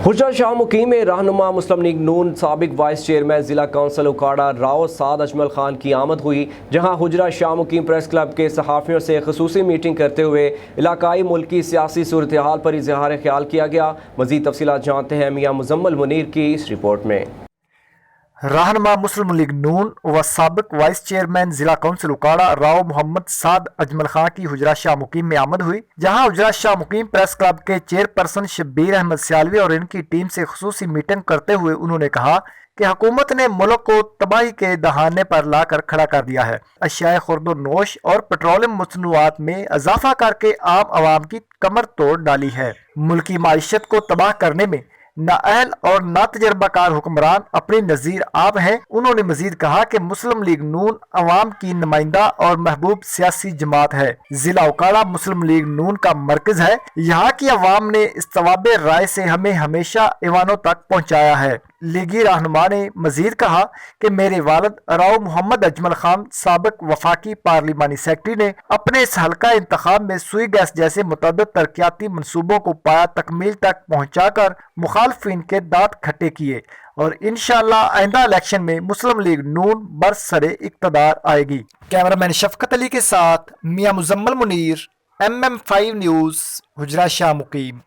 حجرہ شاہ مقیم میں رہنما مسلم لیگ نون سابق وائس چیئرمین ضلع کونسل اکاڑا راؤ سعد اجمل خان کی آمد ہوئی، جہاں حجرہ شاہ مقیم پریس کلب کے صحافیوں سے خصوصی میٹنگ کرتے ہوئے علاقائی ملکی سیاسی صورتحال پر اظہار خیال کیا گیا۔ مزید تفصیلات جانتے ہیں میاں مزمل منیر کی اس رپورٹ میں۔ رہنما مسلم لیگ نون و سابق وائس چیئرمین ضلع کونسل اکاڑا راؤ محمد سعد اجمل خان کی حجرہ شاہ مقیم میں آمد ہوئی، جہاں حجرہ شاہ مقیم پریس کلب کے چیئرپرسن شبیر احمد سیالوی اور ان کی ٹیم سے خصوصی میٹنگ کرتے ہوئے انہوں نے کہا کہ حکومت نے ملک کو تباہی کے دہانے پر لا کر کھڑا کر دیا ہے، اشیاء خورد و نوش اور پیٹرولیم مصنوعات میں اضافہ کر کے عام عوام کی کمر توڑ ڈالی ہے۔ ملکی معیشت کو تباہ کرنے میں نااہل اور نا تجربہ کار حکمران اپنی نظیر آب ہیں۔ انہوں نے مزید کہا کہ مسلم لیگ نون عوام کی نمائندہ اور محبوب سیاسی جماعت ہے۔ ضلع اکاڑا مسلم لیگ نون کا مرکز ہے۔ یہاں کی عوام نے استواب رائے سے ہمیں ہمیشہ ایوانوں تک پہنچایا ہے۔ لیگی رہنما نے مزید کہا کہ میرے والد راؤ محمد اجمل خان سابق وفاقی پارلیمانی سیکرٹری نے اپنے اس حلقہ انتخاب میں سوئی گیس جیسے متعدد ترقیاتی منصوبوں کو پایا تکمیل تک پہنچا کر مخالفین کے دانت کھٹے کیے، اور انشاءاللہ آئندہ الیکشن میں مسلم لیگ نون برسر اقتدار آئے گی۔ کیمرامین شفقت علی کے ساتھ میاں مزمل منیر، MM5 نیوز، حجرہ شاہ مقیم۔